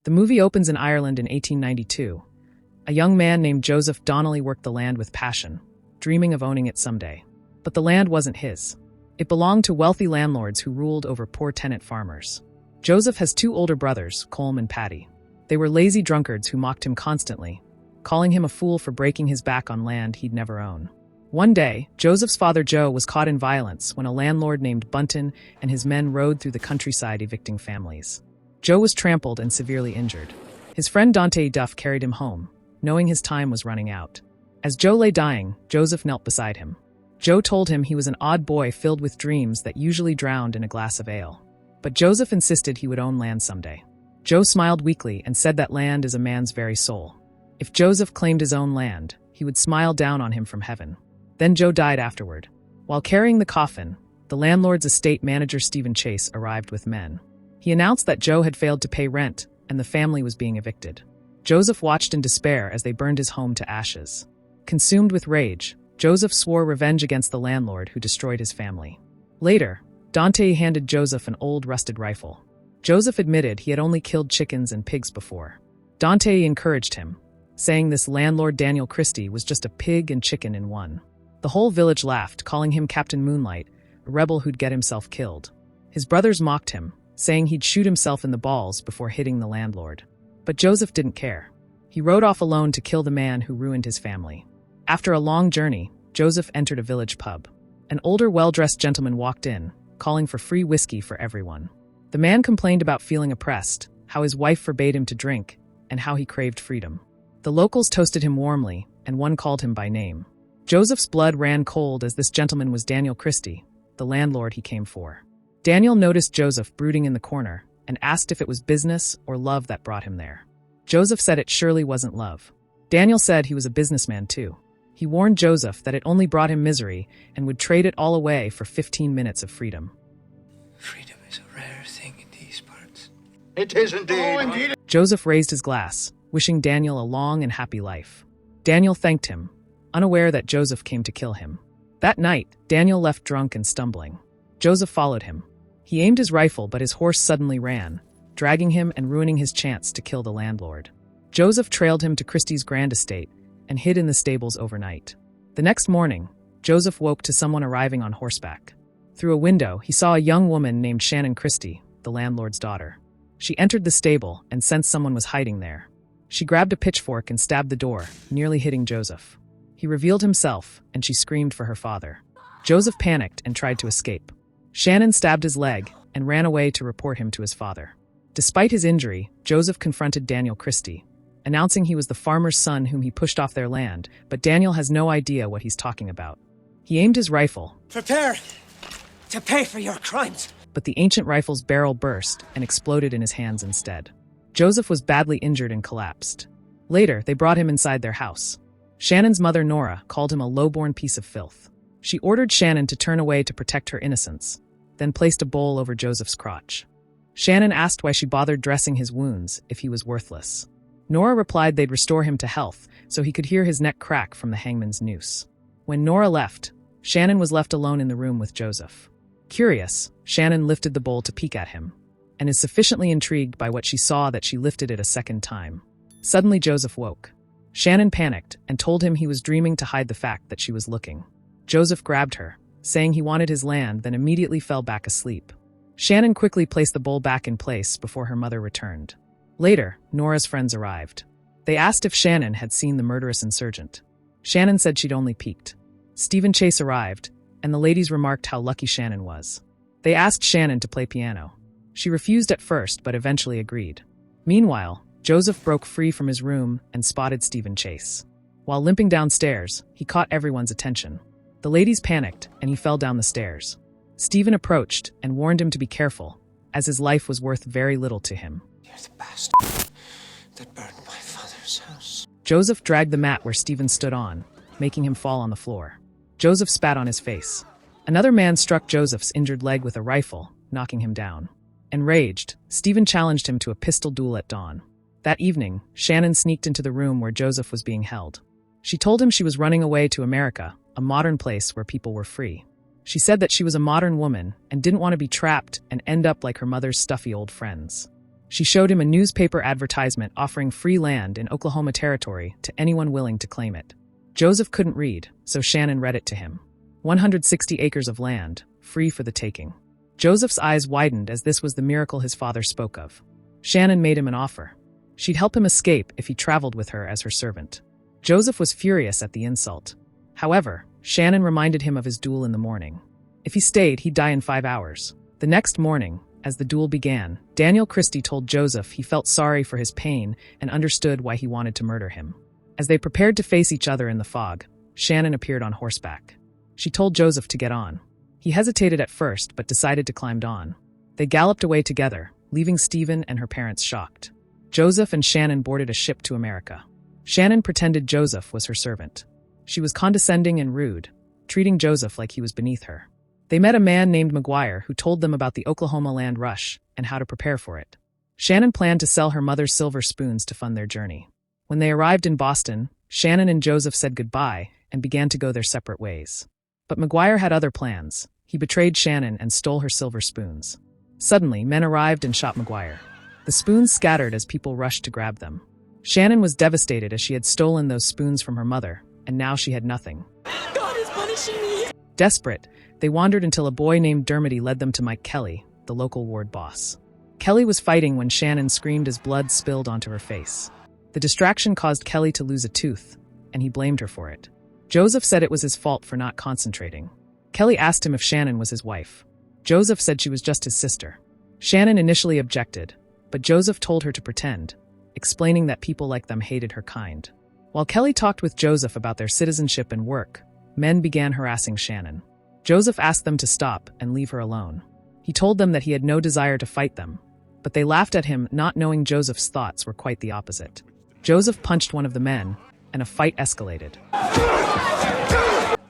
The movie opens in Ireland in 1892. A young man named Joseph Donnelly worked the land with passion, dreaming of owning it someday. But the land wasn't his. It belonged to wealthy landlords who ruled over poor tenant farmers. Joseph has two older brothers, Colm and Paddy. They were lazy drunkards who mocked him constantly, calling him a fool for breaking his back on land he'd never own. One day, Joseph's father Joe was caught in violence when a landlord named Bunton and his men rode through the countryside evicting families. Joe was trampled and severely injured. His friend Dante Duff carried him home, knowing his time was running out. As Joe lay dying, Joseph knelt beside him. Joe told him he was an odd boy filled with dreams that usually drowned in a glass of ale. But Joseph insisted he would own land someday. Joe smiled weakly and said that land is a man's very soul. If Joseph claimed his own land, he would smile down on him from heaven. Then Joe died afterward. While carrying the coffin, the landlord's estate manager Stephen Chase arrived with men. He announced that Joe had failed to pay rent and the family was being evicted. Joseph watched in despair as they burned his home to ashes. Consumed with rage, Joseph swore revenge against the landlord who destroyed his family. Later, Dante handed Joseph an old rusted rifle. Joseph admitted he had only killed chickens and pigs before. Dante encouraged him, saying this landlord Daniel Christie was just a pig and chicken in one. The whole village laughed, calling him Captain Moonlight, a rebel who'd get himself killed. His brothers mocked him, saying he'd shoot himself in the balls before hitting the landlord. But Joseph didn't care. He rode off alone to kill the man who ruined his family. After a long journey, Joseph entered a village pub. An older, well-dressed gentleman walked in, calling for free whiskey for everyone. The man complained about feeling oppressed, how his wife forbade him to drink, and how he craved freedom. The locals toasted him warmly, and one called him by name. Joseph's blood ran cold as this gentleman was Daniel Christie, the landlord he came for. Daniel noticed Joseph brooding in the corner and asked if it was business or love that brought him there. Joseph said it surely wasn't love. Daniel said he was a businessman too. He warned Joseph that it only brought him misery and would trade it all away for 15 minutes of freedom. Freedom is a rare thing in these parts. It is indeed. Oh, indeed. Joseph raised his glass, wishing Daniel a long and happy life. Daniel thanked him, unaware that Joseph came to kill him. That night, Daniel left drunk and stumbling. Joseph followed him. He aimed his rifle, but his horse suddenly ran, dragging him and ruining his chance to kill the landlord. Joseph trailed him to Christie's grand estate and hid in the stables overnight. The next morning, Joseph woke to someone arriving on horseback. Through a window, he saw a young woman named Shannon Christie, the landlord's daughter. She entered the stable and sensed someone was hiding there. She grabbed a pitchfork and stabbed the door, nearly hitting Joseph. He revealed himself, and she screamed for her father. Joseph panicked and tried to escape. Shannon stabbed his leg and ran away to report him to his father. Despite his injury, Joseph confronted Daniel Christie, announcing he was the farmer's son whom he pushed off their land, but Daniel has no idea what he's talking about. He aimed his rifle. Prepare to pay for your crimes. But the ancient rifle's barrel burst and exploded in his hands instead. Joseph was badly injured and collapsed. Later, they brought him inside their house. Shannon's mother, Nora, called him a low-born piece of filth. She ordered Shannon to turn away to protect her innocence, then placed a bowl over Joseph's crotch. Shannon asked why she bothered dressing his wounds if he was worthless. Nora replied they'd restore him to health so he could hear his neck crack from the hangman's noose. When Nora left, Shannon was left alone in the room with Joseph. Curious, Shannon lifted the bowl to peek at him, and is sufficiently intrigued by what she saw that she lifted it a second time. Suddenly Joseph woke. Shannon panicked and told him he was dreaming to hide the fact that she was looking. Joseph grabbed her, saying he wanted his land, then immediately fell back asleep. Shannon quickly placed the bowl back in place before her mother returned. Later, Nora's friends arrived. They asked if Shannon had seen the murderous insurgent. Shannon said she'd only peeked. Stephen Chase arrived, and the ladies remarked how lucky Shannon was. They asked Shannon to play piano. She refused at first, but eventually agreed. Meanwhile, Joseph broke free from his room and spotted Stephen Chase. While limping downstairs, he caught everyone's attention. The ladies panicked, and he fell down the stairs. Stephen approached and warned him to be careful, as his life was worth very little to him. You're the bastard that burned my father's house. Joseph dragged the mat where Stephen stood on, making him fall on the floor. Joseph spat on his face. Another man struck Joseph's injured leg with a rifle, knocking him down. Enraged, Stephen challenged him to a pistol duel at dawn. That evening, Shannon sneaked into the room where Joseph was being held. She told him she was running away to America, a modern place where people were free. She said that she was a modern woman and didn't want to be trapped and end up like her mother's stuffy old friends. She showed him a newspaper advertisement offering free land in Oklahoma Territory to anyone willing to claim it. Joseph couldn't read, so Shannon read it to him. 160 acres of land, free for the taking. Joseph's eyes widened as this was the miracle his father spoke of. Shannon made him an offer. She'd help him escape if he traveled with her as her servant. Joseph was furious at the insult. However, Shannon reminded him of his duel in the morning. If he stayed, he'd die in 5 hours. The next morning, as the duel began, Daniel Christie told Joseph he felt sorry for his pain and understood why he wanted to murder him. As they prepared to face each other in the fog, Shannon appeared on horseback. She told Joseph to get on. He hesitated at first, but decided to climb on. They galloped away together, leaving Stephen and her parents shocked. Joseph and Shannon boarded a ship to America. Shannon pretended Joseph was her servant. She was condescending and rude, treating Joseph like he was beneath her. They met a man named McGuire who told them about the Oklahoma land rush and how to prepare for it. Shannon planned to sell her mother's silver spoons to fund their journey. When they arrived in Boston, Shannon and Joseph said goodbye and began to go their separate ways. But McGuire had other plans. He betrayed Shannon and stole her silver spoons. Suddenly, men arrived and shot McGuire. The spoons scattered as people rushed to grab them. Shannon was devastated as she had stolen those spoons from her mother, and now she had nothing. God is punishing me! Desperate, they wandered until a boy named Dermody led them to Mike Kelly, the local ward boss. Kelly was fighting when Shannon screamed as blood spilled onto her face. The distraction caused Kelly to lose a tooth, and he blamed her for it. Joseph said it was his fault for not concentrating. Kelly asked him if Shannon was his wife. Joseph said she was just his sister. Shannon initially objected, but Joseph told her to pretend, explaining that people like them hated her kind. While Kelly talked with Joseph about their citizenship and work, men began harassing Shannon. Joseph asked them to stop and leave her alone. He told them that he had no desire to fight them, but they laughed at him, not knowing Joseph's thoughts were quite the opposite. Joseph punched one of the men, and a fight escalated.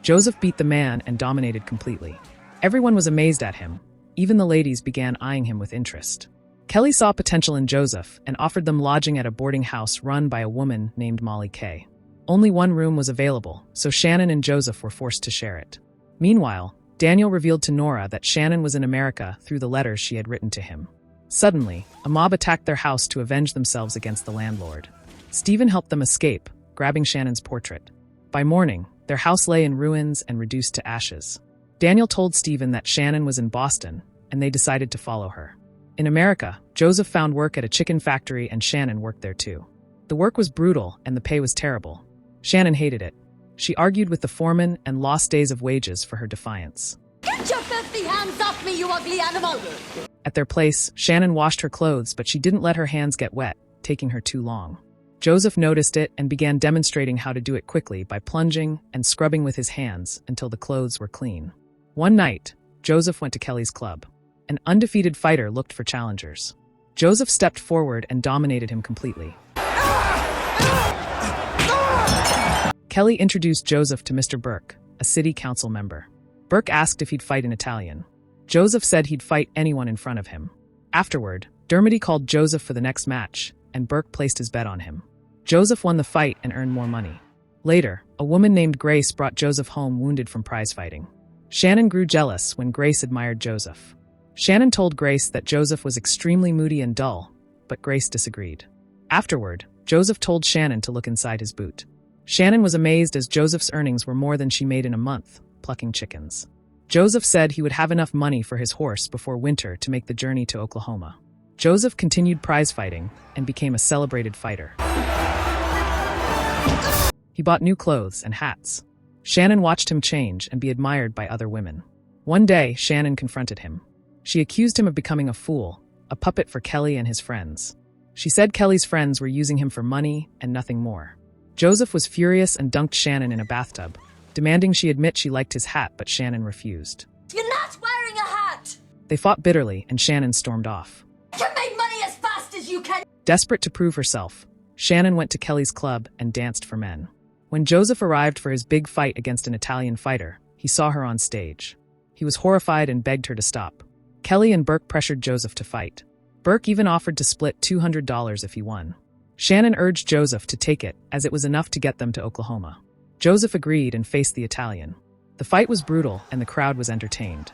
Joseph beat the man and dominated completely. Everyone was amazed at him. Even the ladies began eyeing him with interest. Kelly saw potential in Joseph and offered them lodging at a boarding house run by a woman named Molly Kay. Only one room was available, so Shannon and Joseph were forced to share it. Meanwhile, Daniel revealed to Nora that Shannon was in America through the letters she had written to him. Suddenly, a mob attacked their house to avenge themselves against the landlord. Stephen helped them escape, grabbing Shannon's portrait. By morning, their house lay in ruins and reduced to ashes. Daniel told Stephen that Shannon was in Boston, and they decided to follow her. In America, Joseph found work at a chicken factory and Shannon worked there too. The work was brutal and the pay was terrible. Shannon hated it. She argued with the foreman and lost days of wages for her defiance. Get your filthy hands off me, you ugly animal! At their place, Shannon washed her clothes, but she didn't let her hands get wet, taking her too long. Joseph noticed it and began demonstrating how to do it quickly by plunging and scrubbing with his hands until the clothes were clean. One night, Joseph went to Kelly's club. An undefeated fighter looked for challengers. Joseph stepped forward and dominated him completely. Kelly introduced Joseph to Mr. Burke, a city council member. Burke asked if he'd fight in Italian. Joseph said he'd fight anyone in front of him. Afterward, Dermody called Joseph for the next match, and Burke placed his bet on him. Joseph won the fight and earned more money. Later, a woman named Grace brought Joseph home wounded from prize fighting. Shannon grew jealous when Grace admired Joseph. Shannon told Grace that Joseph was extremely moody and dull, but Grace disagreed. Afterward, Joseph told Shannon to look inside his boot. Shannon was amazed as Joseph's earnings were more than she made in a month, plucking chickens. Joseph said he would have enough money for his horse before winter to make the journey to Oklahoma. Joseph continued prize fighting and became a celebrated fighter. He bought new clothes and hats. Shannon watched him change and be admired by other women. One day, Shannon confronted him. She accused him of becoming a fool, a puppet for Kelly and his friends. She said Kelly's friends were using him for money and nothing more. Joseph was furious and dunked Shannon in a bathtub, demanding she admit she liked his hat, but Shannon refused. You're not wearing a hat! They fought bitterly and Shannon stormed off. You make money as fast as you can! Desperate to prove herself, Shannon went to Kelly's club and danced for men. When Joseph arrived for his big fight against an Italian fighter, he saw her on stage. He was horrified and begged her to stop. Kelly and Burke pressured Joseph to fight. Burke even offered to split $200 if he won. Shannon urged Joseph to take it, as it was enough to get them to Oklahoma. Joseph agreed and faced the Italian. The fight was brutal and the crowd was entertained.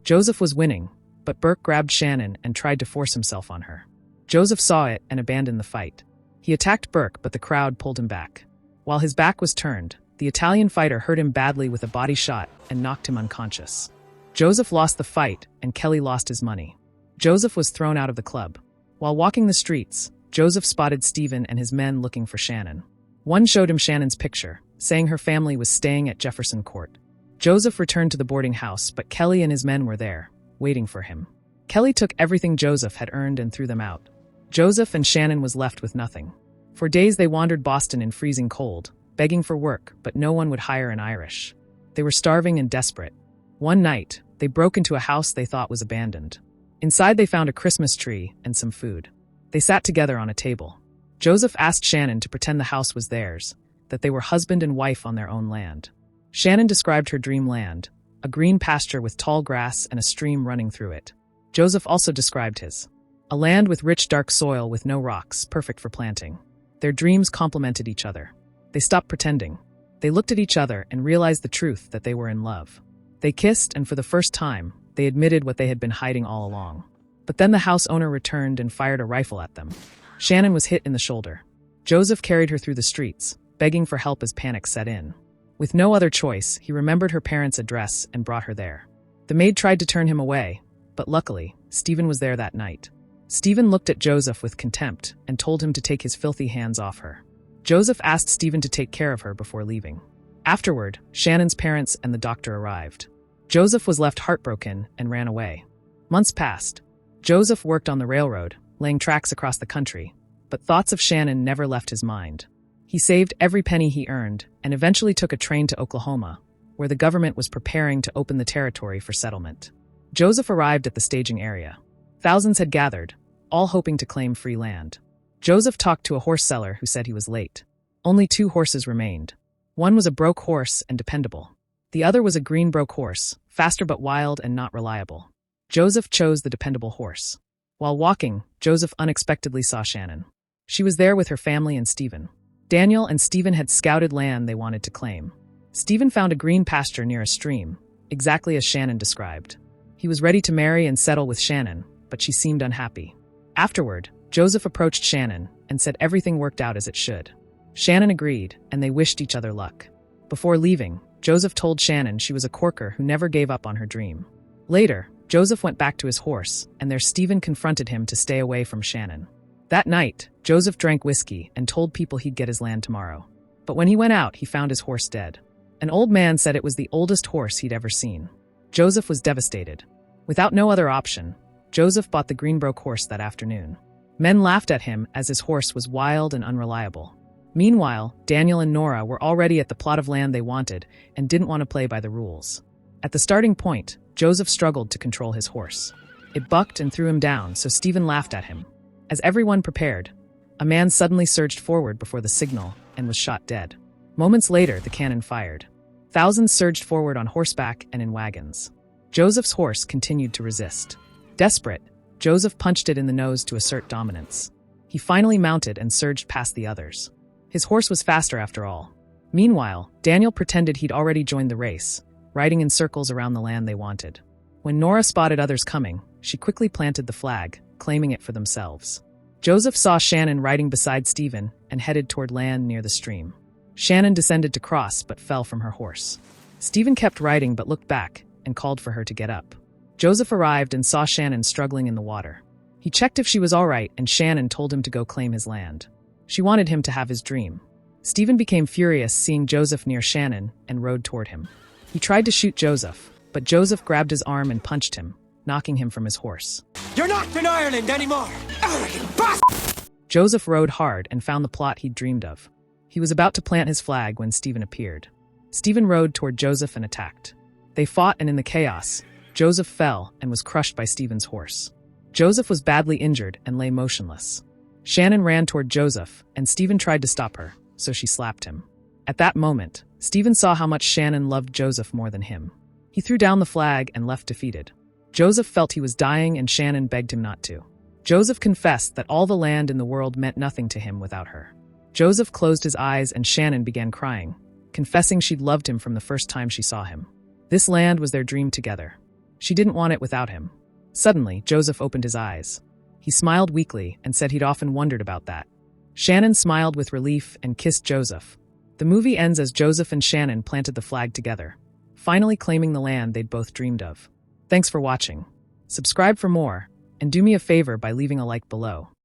Joseph was winning, but Burke grabbed Shannon and tried to force himself on her. Joseph saw it and abandoned the fight. He attacked Burke, but the crowd pulled him back. While his back was turned, the Italian fighter hurt him badly with a body shot and knocked him unconscious. Joseph lost the fight, and Kelly lost his money. Joseph was thrown out of the club. While walking the streets, Joseph spotted Stephen and his men looking for Shannon. One showed him Shannon's picture, saying her family was staying at Jefferson Court. Joseph returned to the boarding house, but Kelly and his men were there, waiting for him. Kelly took everything Joseph had earned and threw them out. Joseph and Shannon was left with nothing. For days they wandered Boston in freezing cold, begging for work, but no one would hire an Irish. They were starving and desperate. One night, they broke into a house they thought was abandoned. Inside they found a Christmas tree and some food. They sat together on a table. Joseph asked Shannon to pretend the house was theirs, that they were husband and wife on their own land. Shannon described her dream land, a green pasture with tall grass and a stream running through it. Joseph also described his. A land with rich dark soil with no rocks, perfect for planting. Their dreams complemented each other. They stopped pretending. They looked at each other and realized the truth that they were in love. They kissed, and for the first time, they admitted what they had been hiding all along. But then the house owner returned and fired a rifle at them. Shannon was hit in the shoulder. Joseph carried her through the streets, begging for help as panic set in. With no other choice, he remembered her parents' address and brought her there. The maid tried to turn him away, but luckily, Stephen was there that night. Stephen looked at Joseph with contempt and told him to take his filthy hands off her. Joseph asked Stephen to take care of her before leaving. Afterward, Shannon's parents and the doctor arrived. Joseph was left heartbroken and ran away. Months passed. Joseph worked on the railroad, laying tracks across the country, but thoughts of Shannon never left his mind. He saved every penny he earned and eventually took a train to Oklahoma, where the government was preparing to open the territory for settlement. Joseph arrived at the staging area. Thousands had gathered, all hoping to claim free land. Joseph talked to a horse seller who said he was late. Only 2 horses remained. One was a broke horse and dependable. The other was a green broke horse, faster but wild and not reliable. Joseph chose the dependable horse. While walking, Joseph unexpectedly saw Shannon. She was there with her family and Stephen. Daniel and Stephen had scouted land they wanted to claim. Stephen found a green pasture near a stream, exactly as Shannon described. He was ready to marry and settle with Shannon, but she seemed unhappy. Afterward, Joseph approached Shannon and said everything worked out as it should. Shannon agreed, and they wished each other luck. Before leaving, Joseph told Shannon she was a corker who never gave up on her dream. Later, Joseph went back to his horse, and there Stephen confronted him to stay away from Shannon. That night, Joseph drank whiskey and told people he'd get his land tomorrow. But when he went out, he found his horse dead. An old man said it was the oldest horse he'd ever seen. Joseph was devastated. Without no other option, Joseph bought the green broke horse that afternoon. Men laughed at him as his horse was wild and unreliable. Meanwhile, Daniel and Nora were already at the plot of land they wanted and didn't want to play by the rules. At the starting point, Joseph struggled to control his horse. It bucked and threw him down, so Stephen laughed at him. As everyone prepared, a man suddenly surged forward before the signal and was shot dead. Moments later, the cannon fired. Thousands surged forward on horseback and in wagons. Joseph's horse continued to resist. Desperate, Joseph punched it in the nose to assert dominance. He finally mounted and surged past the others. His horse was faster after all. Meanwhile, Daniel pretended he'd already joined the race, riding in circles around the land they wanted. When Nora spotted others coming, she quickly planted the flag, claiming it for themselves. Joseph saw Shannon riding beside Stephen and headed toward land near the stream. Shannon descended to cross but fell from her horse. Stephen kept riding but looked back and called for her to get up. Joseph arrived and saw Shannon struggling in the water. He checked if she was all right, and Shannon told him to go claim his land. She wanted him to have his dream. Stephen became furious seeing Joseph near Shannon and rode toward him. He tried to shoot Joseph, but Joseph grabbed his arm and punched him, knocking him from his horse. You're not in Ireland anymore! Arrogant bastard! Joseph rode hard and found the plot he'd dreamed of. He was about to plant his flag when Stephen appeared. Stephen rode toward Joseph and attacked. They fought, and in the chaos, Joseph fell and was crushed by Stephen's horse. Joseph was badly injured and lay motionless. Shannon ran toward Joseph, and Stephen tried to stop her, so she slapped him. At that moment, Stephen saw how much Shannon loved Joseph more than him. He threw down the flag and left defeated. Joseph felt he was dying, and Shannon begged him not to. Joseph confessed that all the land in the world meant nothing to him without her. Joseph closed his eyes, and Shannon began crying, confessing she'd loved him from the first time she saw him. This land was their dream together. She didn't want it without him. Suddenly, Joseph opened his eyes. He smiled weakly and said he'd often wondered about that. Shannon smiled with relief and kissed Joseph. The movie ends as Joseph and Shannon planted the flag together, finally claiming the land they'd both dreamed of. Thanks for watching. Subscribe for more, and do me a favor by leaving a like below.